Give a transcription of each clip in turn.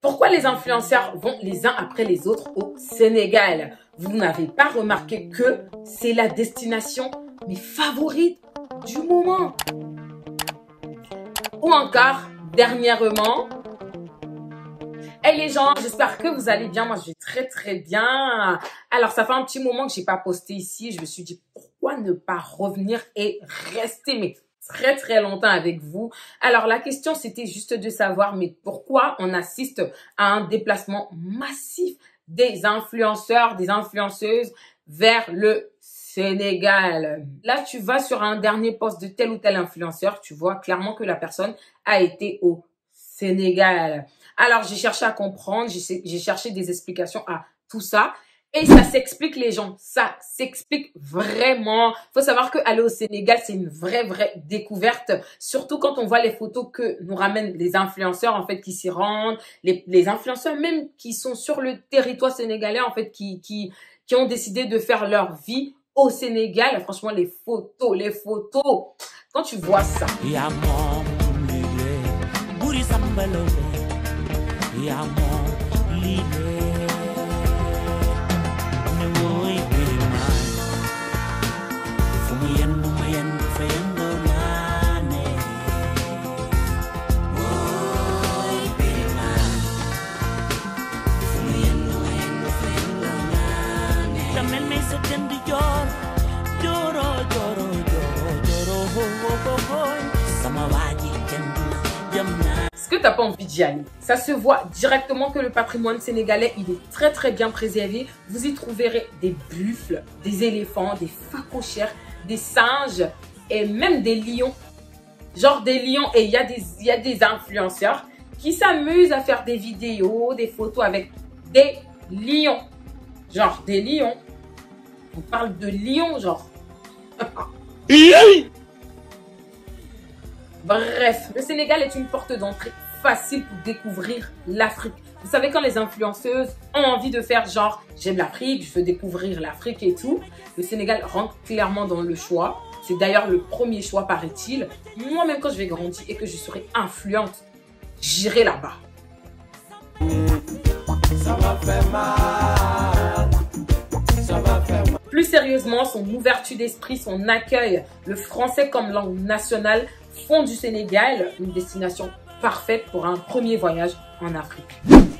Pourquoi les influenceurs vont les uns après les autres au Sénégal? Vous n'avez pas remarqué que c'est la destination mais favorite du moment? Ou encore, dernièrement, hey les gens, j'espère que vous allez bien. Moi, je vais très bien. Alors, ça fait un petit moment que j'ai pas posté ici. Je me suis dit, pourquoi ne pas revenir et rester mais très longtemps avec vous? Alors, la question, c'était juste de savoir, mais pourquoi on assiste à un déplacement massif des influenceurs, des influenceuses vers le Sénégal? Là, tu vas sur un dernier post de tel ou tel influenceur, tu vois clairement que la personne a été au Sénégal. Alors, j'ai cherché à comprendre, j'ai cherché des explications à tout ça. Et ça s'explique, les gens. Ça s'explique vraiment. Faut savoir que aller au Sénégal, c'est une vraie découverte. Surtout quand on voit les photos que nous ramènent les influenceurs, en fait, qui s'y rendent. Les influenceurs même qui sont sur le territoire sénégalais, en fait, qui ont décidé de faire leur vie au Sénégal. Franchement, les photos. Quand tu vois ça. Est-ce que tu n'as pas envie d'y aller? Ça se voit directement que le patrimoine sénégalais, il est très bien préservé. Vous y trouverez des buffles, des éléphants, des phacochères, des singes et même des lions. Genre des lions, et il y a des influenceurs qui s'amusent à faire des vidéos, des photos avec des lions. Genre des lions. On parle de lions, genre. Bref, le Sénégal est une porte d'entrée facile pour découvrir l'Afrique. Vous savez, quand les influenceuses ont envie de faire genre « j'aime l'Afrique, je veux découvrir l'Afrique et tout », le Sénégal rentre clairement dans le choix. C'est d'ailleurs le premier choix, paraît-il. Moi-même, quand je vais grandir et que je serai influente, j'irai là-bas. Ça va faire mal. Ça va faire mal. Plus sérieusement, son ouverture d'esprit, son accueil, le français comme langue nationale font du Sénégal une destination parfaite pour un premier voyage en Afrique.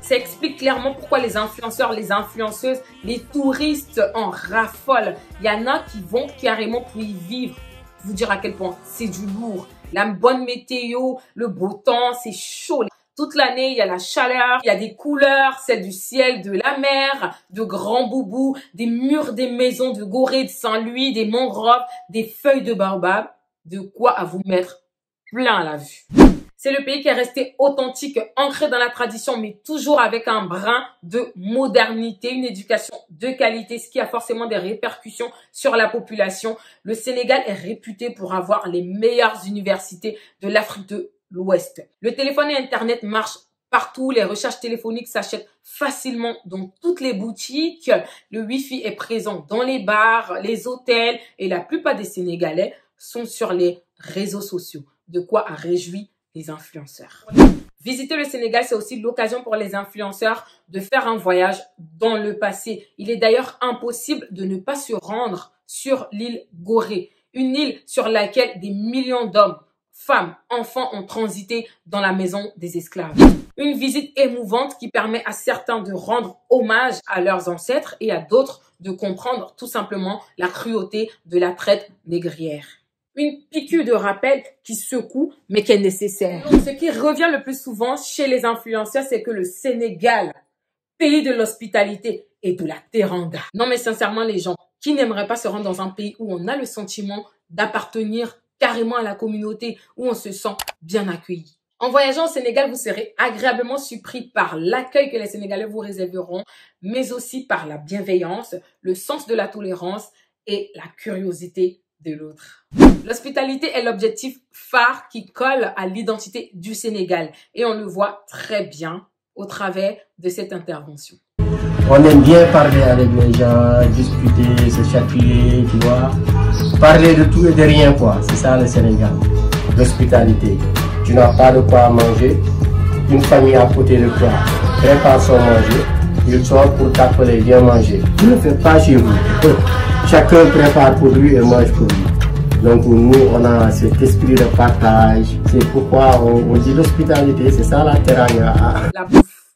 Ça explique clairement pourquoi les influenceurs, les influenceuses, les touristes en raffolent. Il y en a qui vont carrément pour y vivre. Vous dire à quel point c'est du lourd. La bonne météo, le beau temps, c'est chaud. Toute l'année, il y a la chaleur, il y a des couleurs, c'est du ciel, de la mer, de grands boubous, des murs des maisons de Gorée, de Saint-Louis, des mangroves, des feuilles de baobab. De quoi à vous mettre plein à la vue. C'est le pays qui est resté authentique, ancré dans la tradition, mais toujours avec un brin de modernité, une éducation de qualité, ce qui a forcément des répercussions sur la population. Le Sénégal est réputé pour avoir les meilleures universités de l'Afrique de l'Ouest. Le téléphone et Internet marchent partout, les recherches téléphoniques s'achètent facilement dans toutes les boutiques, le Wi-Fi est présent dans les bars, les hôtels et la plupart des Sénégalais sont sur les réseaux sociaux. De quoi a réjoui les influenceurs. Visiter le Sénégal, c'est aussi l'occasion pour les influenceurs de faire un voyage dans le passé. Il est d'ailleurs impossible de ne pas se rendre sur l'île Gorée, une île sur laquelle des millions d'hommes, femmes, enfants ont transité dans la maison des esclaves. Une visite émouvante qui permet à certains de rendre hommage à leurs ancêtres et à d'autres de comprendre tout simplement la cruauté de la traite négrière. Une piqûre de rappel qui secoue, mais qui est nécessaire. Donc, ce qui revient le plus souvent chez les influenceurs, c'est que le Sénégal, pays de l'hospitalité et de la teranga. Non, mais sincèrement, les gens, qui n'aimeraient pas se rendre dans un pays où on a le sentiment d'appartenir carrément à la communauté, où on se sent bien accueilli. En voyageant au Sénégal, vous serez agréablement surpris par l'accueil que les Sénégalais vous réserveront, mais aussi par la bienveillance, le sens de la tolérance et la curiosité de l'autre. L'hospitalité est l'objectif phare qui colle à l'identité du Sénégal et on le voit très bien au travers de cette intervention. On aime bien parler avec les gens, discuter, se chatouiller, tu vois. Parler de tout et de rien, quoi. C'est ça le Sénégal. L'hospitalité. Tu n'as pas de quoi manger, une famille à côté de toi prépare son manger, il sort pour t'appeler viens manger. Tu ne fais pas chez vous. Chacun prépare pour lui et mange pour lui. Donc nous, on a cet esprit de partage. C'est pourquoi on dit l'hospitalité, c'est ça la teranga. La bouffe,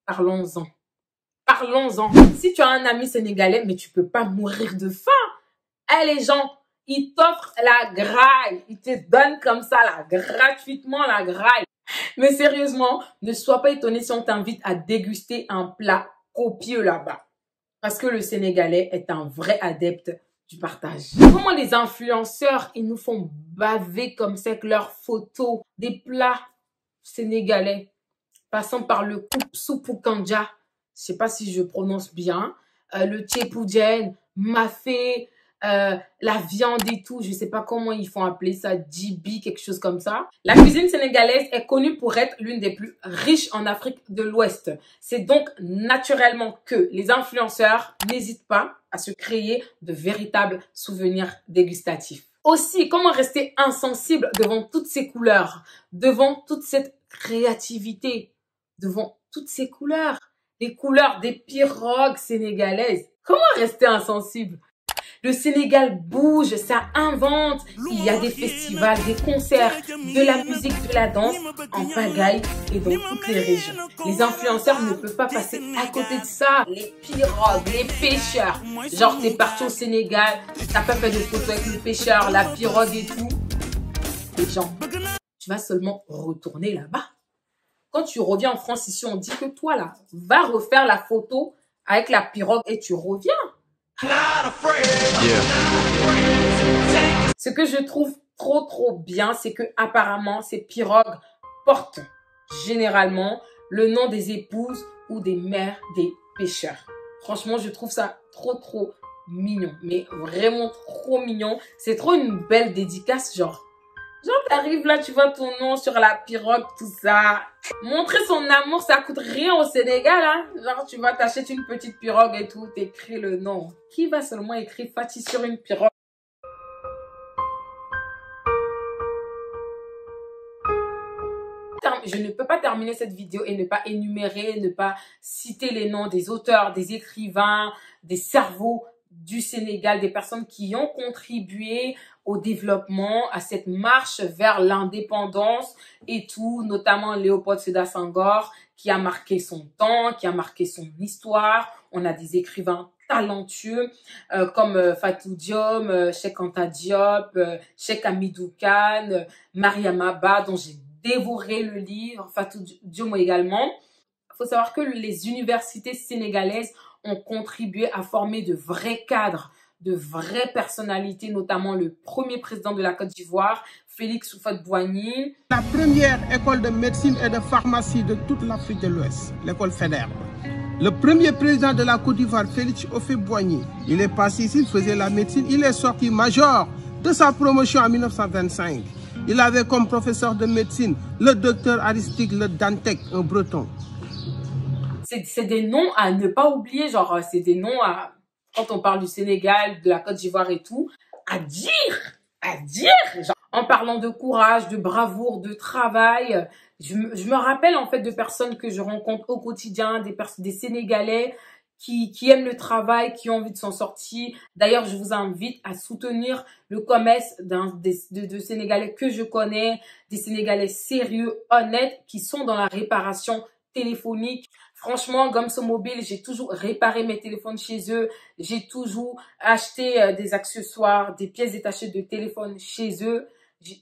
parlons-en. Parlons-en. Si tu as un ami sénégalais, mais tu peux pas mourir de faim. Eh, les gens, ils t'offrent la graille. Ils te donnent comme ça, là, gratuitement la graille. Mais sérieusement, ne sois pas étonné si on t'invite à déguster un plat copieux là-bas. Parce que le Sénégalais est un vrai adepte du partage. Comment les influenceurs, ils nous font baver comme ça avec leurs photos des plats sénégalais, passant par le soupou kanja, je sais pas si je prononce bien, le tchépoujen, mafé, la viande et tout, je sais pas comment ils font appeler ça, djibi, quelque chose comme ça. La cuisine sénégalaise est connue pour être l'une des plus riches en Afrique de l'Ouest. C'est donc naturellement que les influenceurs n'hésitent pas à se créer de véritables souvenirs dégustatifs. Aussi, comment rester insensible devant toutes ces couleurs, devant toute cette créativité, devant toutes ces couleurs, les couleurs des pirogues sénégalaises. Comment rester insensible? Le Sénégal bouge, ça invente. Il y a des festivals, des concerts, de la musique, de la danse en pagaille et dans toutes les régions. Les influenceurs ne peuvent pas passer à côté de ça. Les pirogues, les pêcheurs. Genre, t'es parti au Sénégal, t'as pas fait de photos avec le pêcheur, la pirogue et tout. Les gens, tu vas seulement retourner là-bas. Quand tu reviens en France, ici, on dit que toi, là, va refaire la photo avec la pirogue et tu reviens. Ce que je trouve trop bien, c'est que apparemment ces pirogues portent généralement le nom des épouses ou des mères des pêcheurs. Franchement, je trouve ça trop mignon, mais vraiment trop mignon. C'est trop une belle dédicace, genre t'arrives là, tu vois ton nom sur la pirogue, tout ça. Montrer son amour, ça coûte rien au Sénégal, hein. Genre, tu vas t'acheter une petite pirogue et tout, t'écris le nom. Qui va seulement écrire Fati sur une pirogue? Je ne peux pas terminer cette vidéo et ne pas énumérer, ne pas citer les noms des auteurs, des écrivains, des cerveaux du Sénégal, des personnes qui ont contribué au développement, à cette marche vers l'indépendance et tout, notamment Léopold Sédar Senghor, qui a marqué son temps, qui a marqué son histoire. On a des écrivains talentueux comme Fatou Diom, Cheikh Anta Diop, Cheikh Hamidou Kane, Mariama Ba, dont j'ai dévoré le livre, Fatou Diom également. Il faut savoir que les universités sénégalaises ont contribué à former de vrais cadres, de vraies personnalités, notamment le premier président de la Côte d'Ivoire, Félix Houphouët-Boigny. La première école de médecine et de pharmacie de toute l'Afrique de l'Ouest, l'école Faidherbe. Le premier président de la Côte d'Ivoire, Félix Houphouët-Boigny, il est passé ici, il faisait la médecine, il est sorti major de sa promotion en 1925. Il avait comme professeur de médecine le docteur Aristide Le Dantec, un breton. C'est des noms à ne pas oublier, genre c'est des noms à, quand on parle du Sénégal, de la Côte d'Ivoire et tout, à dire, genre, en parlant de courage, de bravoure, de travail. Je me rappelle en fait de personnes que je rencontre au quotidien, des Sénégalais qui aiment le travail, qui ont envie de s'en sortir. D'ailleurs, je vous invite à soutenir le commerce de Sénégalais que je connais, des Sénégalais sérieux, honnêtes, qui sont dans la réparation téléphonique. Franchement, Gomso Mobile, j'ai toujours réparé mes téléphones chez eux. J'ai toujours acheté des accessoires, des pièces détachées de téléphone chez eux.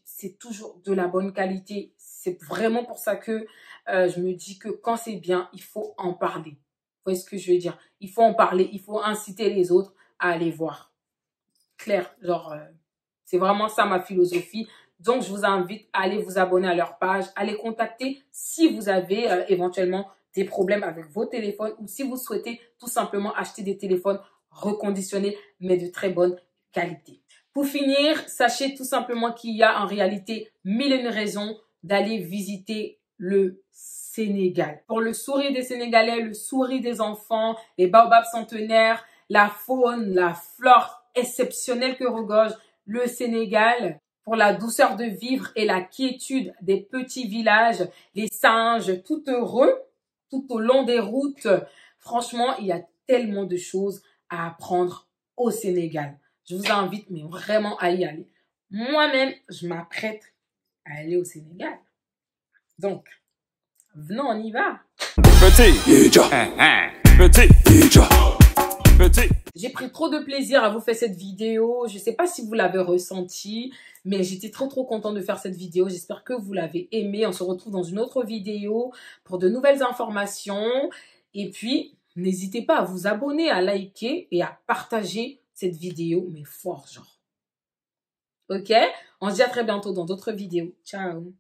C'est toujours de la bonne qualité. C'est vraiment pour ça que je me dis que quand c'est bien, il faut en parler. Vous voyez ce que je veux dire? Il faut en parler, il faut inciter les autres à aller voir. Clair, genre, c'est vraiment ça ma philosophie. Donc, je vous invite à aller vous abonner à leur page, à les contacter si vous avez éventuellement des problèmes avec vos téléphones ou si vous souhaitez tout simplement acheter des téléphones reconditionnés mais de très bonne qualité. Pour finir, sachez tout simplement qu'il y a en réalité mille et une raisons d'aller visiter le Sénégal. Pour le sourire des Sénégalais, le sourire des enfants, les baobabs centenaires, la faune, la flore exceptionnelle que regorge le Sénégal. pour la douceur de vivre et la quiétude des petits villages, les singes tout heureux, tout au long des routes. Franchement, il y a tellement de choses à apprendre au Sénégal. Je vous invite mais vraiment à y aller. Moi-même, je m'apprête à aller au Sénégal. Donc, venons, on y va. J'ai pris trop de plaisir à vous faire cette vidéo. Je ne sais pas si vous l'avez ressenti, mais j'étais trop contente de faire cette vidéo. J'espère que vous l'avez aimée. On se retrouve dans une autre vidéo pour de nouvelles informations. Et puis, n'hésitez pas à vous abonner, à liker et à partager cette vidéo, mais fort genre. Ok? On se dit à très bientôt dans d'autres vidéos. Ciao!